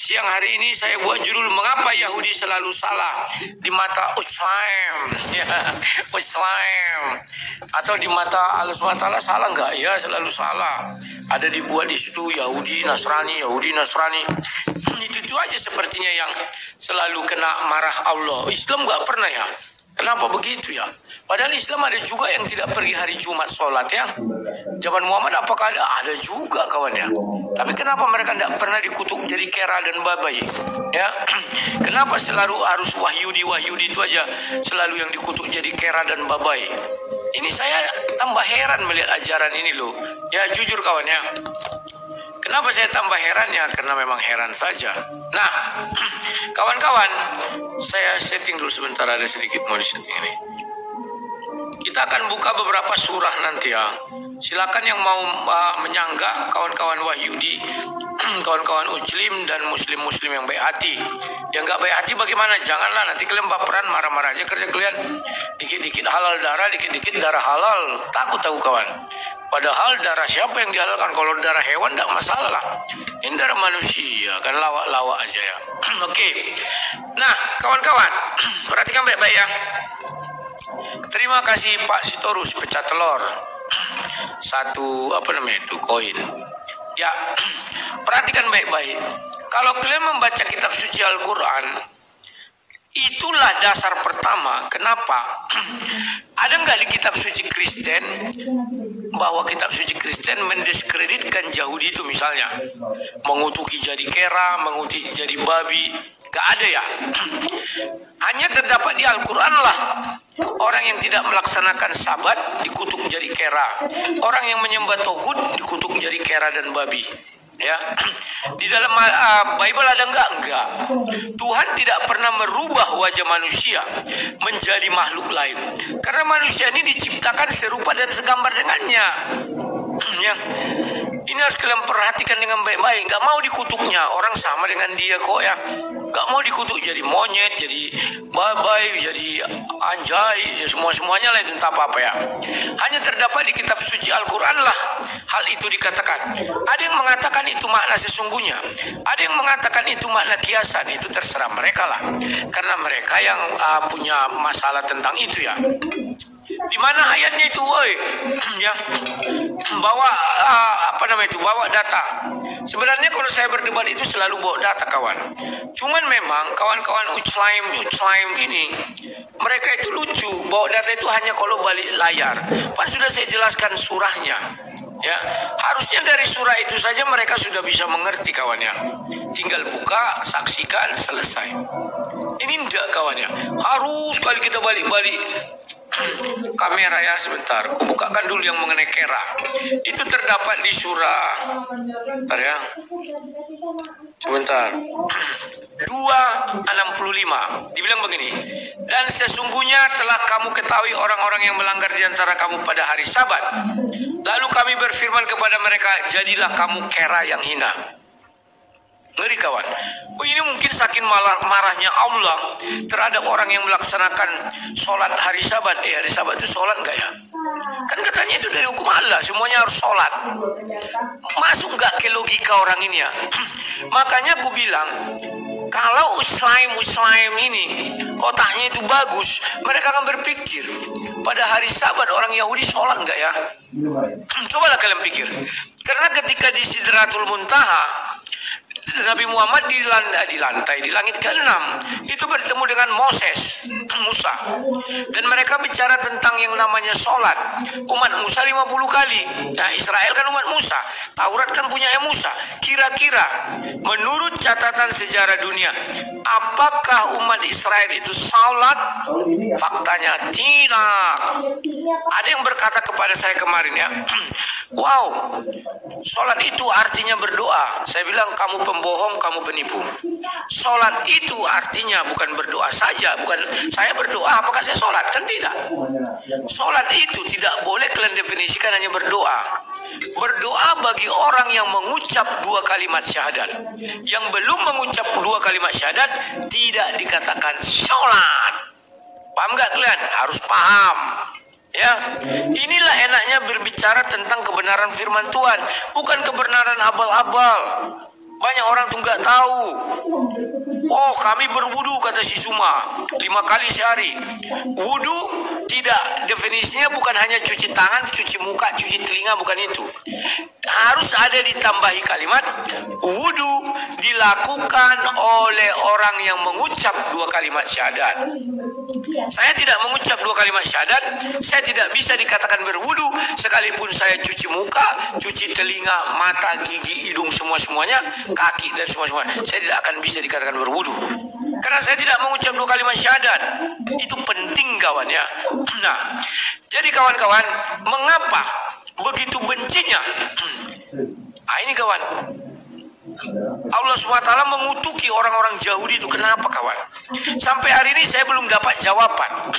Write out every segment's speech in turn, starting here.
Siang hari ini saya buat judul mengapa Yahudi selalu salah di mata Islam, ya, Islam, atau di mata Allah SWT salah nggak? Ya, selalu salah. Ada dibuat di situ Yahudi Nasrani. Itu aja sepertinya yang selalu kena marah Allah. Islam nggak pernah ya. Kenapa begitu ya? Padahal Islam ada juga yang tidak pergi hari Jumat sholat ya. Zaman Muhammad apakah ada? Ada juga kawan ya. Tapi kenapa mereka tidak pernah dikutuk jadi kera dan babai? Ya, kenapa selalu harus Wahyudi itu aja selalu yang dikutuk jadi kera dan babai? Ini saya tambah heran melihat ajaran ini loh. Ya jujur kawan ya. Kenapa saya tambah heran ya? Karena memang heran saja. Nah, kawan-kawan, saya setting dulu sebentar, ada sedikit mau disetting ini. Kita akan buka beberapa surah nanti ya. Silakan yang mau menyanggah, kawan-kawan Wahyudi, kawan-kawan Ujlim dan muslim-muslim yang baik hati. Yang nggak baik hati bagaimana? Janganlah, nanti kalian baperan, marah-marah aja kerja kalian. Dikit-dikit halal darah, dikit-dikit darah halal. Takut tahu kawan. Padahal darah siapa yang dihalalkan? Kalau darah hewan tidak masalah. Ini darah manusia, kan lawak-lawak aja ya. Oke. Nah, kawan-kawan, perhatikan baik-baik ya. Terima kasih Pak Sitorus pecah telur. Satu koin. Ya, perhatikan baik-baik. Kalau kalian membaca kitab suci Al-Quran, itulah dasar pertama. Kenapa? Ada nggak di kitab suci Kristen bahwa kitab suci Kristen mendiskreditkan Yahudi itu misalnya mengutuki jadi kera, mengutuki jadi babi? Gak ada ya. Hanya terdapat di Al-Quran lah orang yang tidak melaksanakan sabat dikutuk jadi kera, orang yang menyembah togut dikutuk jadi kera dan babi. Ya, di dalam Bible ada enggak? Tuhan tidak pernah merubah wajah manusia menjadi makhluk lain, karena manusia ini diciptakan serupa dan segambar dengannya. Ya, ini harus kalian perhatikan dengan baik-baik. Gak mau dikutuknya orang sama dengan dia kok ya. Gak mau dikutuk jadi monyet, jadi babai, jadi anjay, semuanya lah itu entah apa ya. Hanya terdapat di kitab suci Al-Quran lah hal itu dikatakan. Ada yang mengatakan itu makna sesungguhnya, ada yang mengatakan itu makna kiasan. Itu terserah mereka lah, karena mereka yang punya masalah tentang itu ya. Di mana ayatnya itu, woi? Ya, bawa bawa data. Sebenarnya kalau saya berdebat itu selalu bawa data kawan. Cuman memang kawan-kawan Uclaim ini mereka itu lucu. Bawa data itu hanya kalau balik layar. Pan sudah saya jelaskan surahnya. Ya, harusnya dari surah itu saja mereka sudah bisa mengerti kawannya. Tinggal buka, saksikan, selesai. Ini enggak kawannya. Harus kali kita balik-balik kamera ya, sebentar. Bukakan dulu yang mengenai kera. Itu terdapat di surah. Bentar ya. Sebentar. 2:65. Dibilang begini. Dan sesungguhnya telah kamu ketahui orang-orang yang melanggar di antara kamu pada hari Sabat. Lalu kami berfirman kepada mereka, jadilah kamu kera yang hina. Ngeri kawan. Ini mungkin saking marahnya Allah terhadap orang yang melaksanakan sholat hari Sabat. Hari Sabat itu sholat enggak ya? Kan katanya itu dari hukum Allah, semuanya harus sholat. Masuk nggak ke logika orang ini ya? Makanya aku bilang, kalau Muslim ini otaknya itu bagus, mereka akan berpikir pada hari Sabat orang Yahudi sholat enggak ya? Cobalah kalian pikir. Karena ketika di Sidratul Muntaha Nabi Muhammad di langit ke-6 itu bertemu dengan Musa, dan mereka bicara tentang yang namanya sholat. Umat Musa 50 kali. Nah, Israel kan umat Musa, Taurat kan punya Musa. Kira-kira menurut catatan sejarah dunia, apakah umat Israel itu sholat? Faktanya tidak. Ada yang berkata kepada saya kemarin ya, wow, sholat itu artinya berdoa. Saya bilang, kamu pembohong, kamu penipu. Sholat itu artinya bukan berdoa saja. Bukan saya berdoa, apakah saya sholat? Kan tidak. Sholat itu tidak boleh kalian definisikan hanya berdoa. Berdoa bagi orang yang mengucap 2 kalimat syahadat. Yang belum mengucap 2 kalimat syahadat tidak dikatakan sholat. Paham nggak kalian? Harus paham. Ya, inilah enaknya berbicara tentang kebenaran firman Tuhan, bukan kebenaran abal-abal. Banyak orang tuh nggak tahu. Oh, kami berwudu, kata si Suma, 5 kali sehari. Wudu tidak, definisinya bukan hanya cuci tangan, cuci muka, cuci telinga, bukan itu. Harus ada ditambahi kalimat wudu dilakukan oleh orang yang mengucap 2 kalimat syahadat. Saya tidak mengucap 2 kalimat syahadat, saya tidak bisa dikatakan berwudu sekalipun saya cuci muka, cuci telinga, mata, gigi, hidung, semuanya, kaki dan semua. Saya tidak akan bisa dikatakan berwudu karena saya tidak mengucap 2 kalimat syahadat. Itu penting, kawan, ya. Nah, jadi kawan-kawan, mengapa begitu bencinya? Ini kawan, Allah SWT mengutuki orang-orang Yahudi itu. Kenapa, kawan? Sampai hari ini saya belum dapat jawaban.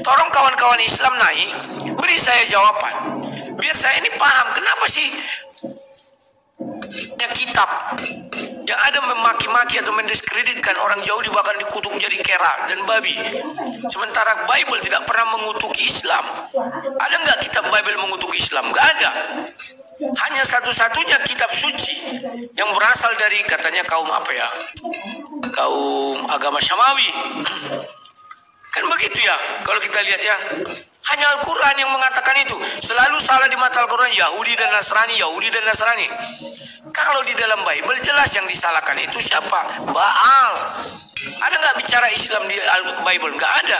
Tolong kawan-kawan Islam naik, beri saya jawaban, biar saya ini paham kenapa sih kitab yang ada memaki-maki atau mendiskreditkan orang Yahudi, bahkan dikutuk jadi kera dan babi. Sementara Bible tidak pernah mengutuki Islam. Ada nggak kitab Bible mengutuki Islam? Nggak ada. Hanya satu-satunya kitab suci yang berasal dari katanya kaum apa ya? Kaum agama Syamawi. Kan begitu ya, kalau kita lihat ya. Hanya Al-Quran yang mengatakan itu. Selalu salah di mata Al-Quran, Yahudi dan Nasrani, Yahudi dan Nasrani. Kalau di dalam Bible jelas yang disalahkan itu siapa? Baal. Ada nggak bicara Islam di Bible? Nggak ada.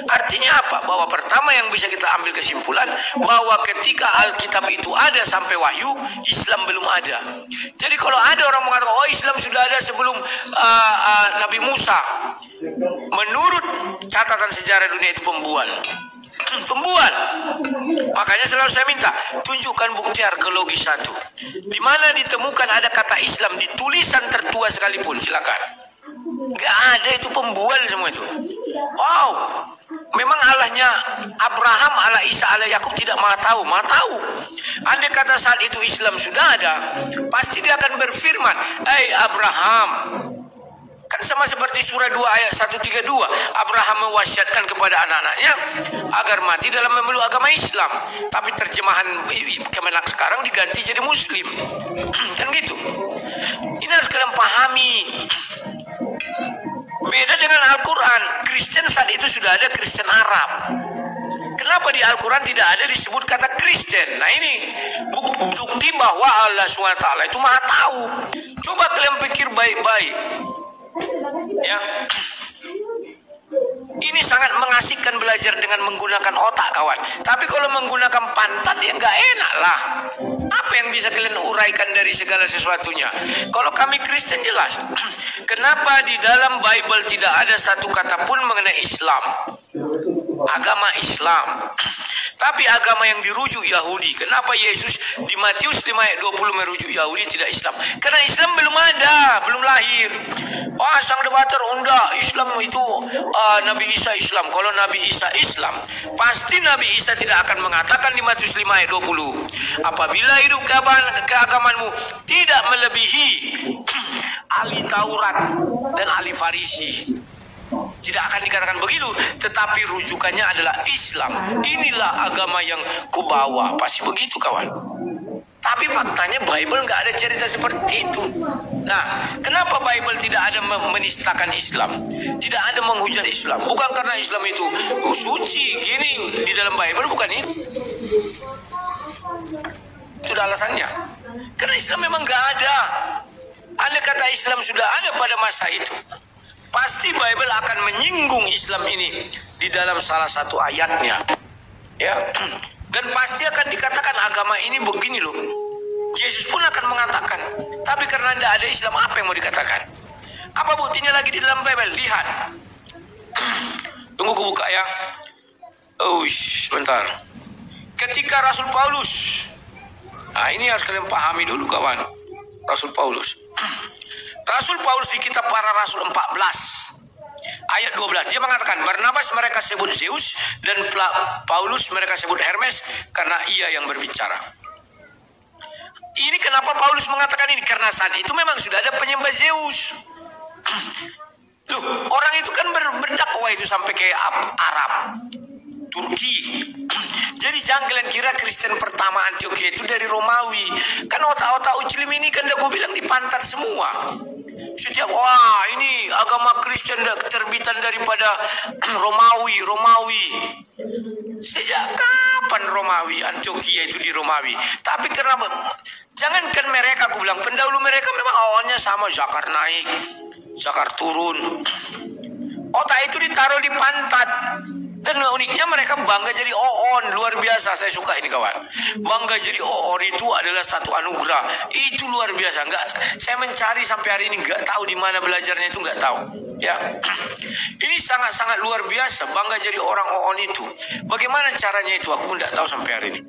Artinya apa? Bahwa pertama yang bisa kita ambil kesimpulan, bahwa ketika Alkitab itu ada sampai Wahyu, Islam belum ada. Jadi kalau ada orang mengatakan, oh Islam sudah ada sebelum Nabi Musa, menurut catatan sejarah dunia itu pembual. Makanya selalu saya minta tunjukkan bukti arkeologi satu di mana ditemukan ada kata Islam di tulisan tertua sekalipun. Silakan. Gak ada, itu pembual semua itu. Wow, memang Allahnya Abraham, Allah Isa, Allah Yakub tidak maha tahu. Andai kata saat itu Islam sudah ada, pasti dia akan berfirman, Abraham. Kan sama seperti surah 2 ayat 132. Abraham mewasiatkan kepada anak-anaknya agar mati dalam memeluk agama Islam. Tapi terjemahan Kemenak sekarang diganti jadi Muslim. Kan gitu. Ini harus kalian pahami. Beda dengan Al-Quran. Kristen saat itu sudah ada Kristen Arab. Kenapa di Al-Quran tidak ada disebut kata Kristen? Nah ini bukti bahwa Allah SWT itu maha tahu. Coba kalian pikir baik-baik. Ya, ini sangat mengasihkan belajar dengan menggunakan otak, kawan. Tapi kalau menggunakan pantat ya nggak enak lah. Apa yang bisa kalian uraikan dari segala sesuatunya? Kalau kami Kristen jelas. Kenapa di dalam Bible tidak ada satu kata pun mengenai Islam? Agama Islam. Tapi agama yang dirujuk Yahudi. Kenapa Yesus di Matius 5 ayat 20 merujuk Yahudi tidak Islam? Karena Islam belum ada, belum lahir. Sang debater, enggak, Islam itu Nabi Isa Islam. Kalau Nabi Isa Islam, pasti Nabi Isa tidak akan mengatakan di Matius 5 ayat 20, apabila hidup keagamanmu tidak melebihi ahli Taurat dan ahli Farisi. Tidak akan dikatakan begitu, tetapi rujukannya adalah Islam. Inilah agama yang kubawa. Pasti begitu, kawan. Tapi faktanya Bible nggak ada cerita seperti itu. Nah, kenapa Bible tidak ada menistakan Islam? Tidak ada menghujat Islam. Bukan karena Islam itu suci, gini di dalam Bible, bukan itu. Itu alasannya. Karena Islam memang nggak ada. Andai kata Islam sudah ada pada masa itu, pasti Bible akan menyinggung Islam ini di dalam salah satu ayatnya. Ya. Dan pasti akan dikatakan agama ini begini loh. Yesus pun akan mengatakan. Tapi karena tidak ada Islam, apa yang mau dikatakan? Apa buktinya lagi di dalam Bible? Lihat. Tunggu ku buka ya. Bentar. Ketika Rasul Paulus. Nah ini harus kalian pahami dulu, kawan. Rasul Paulus. Rasul Paulus di kitab Para Rasul 14 ayat 12 dia mengatakan, Barnabas mereka sebut Zeus dan Paulus mereka sebut Hermes karena ia yang berbicara. Ini kenapa Paulus mengatakan ini? Karena saat itu memang sudah ada penyembah Zeus. Loh, orang itu kan berdakwah itu sampai ke Arab. Turki. Jadi jangan kalian kira Kristen pertama Antioquia itu dari Romawi. Kan otak-otak Uclim ini kan udah gue bilang dipantat semua. Setiap wah ini agama Kristen terbitan daripada Romawi. Sejak kapan Romawi? Antioquia itu di Romawi. Tapi karena jangankan mereka, aku bilang pendahulu mereka memang awalnya sama, Zakar naik, Zakar turun. Otak itu ditaruh di pantat. Dan uniknya mereka bangga jadi Oon, luar biasa. Saya suka ini kawan. Bangga jadi Oon itu adalah satu anugerah. Itu luar biasa. Enggak, saya mencari sampai hari ini enggak tahu di mana belajarnya itu, enggak tahu. Ya, ini sangat-sangat luar biasa. Bangga jadi orang Oon itu. Bagaimana caranya itu? Aku pun enggak tahu sampai hari ini.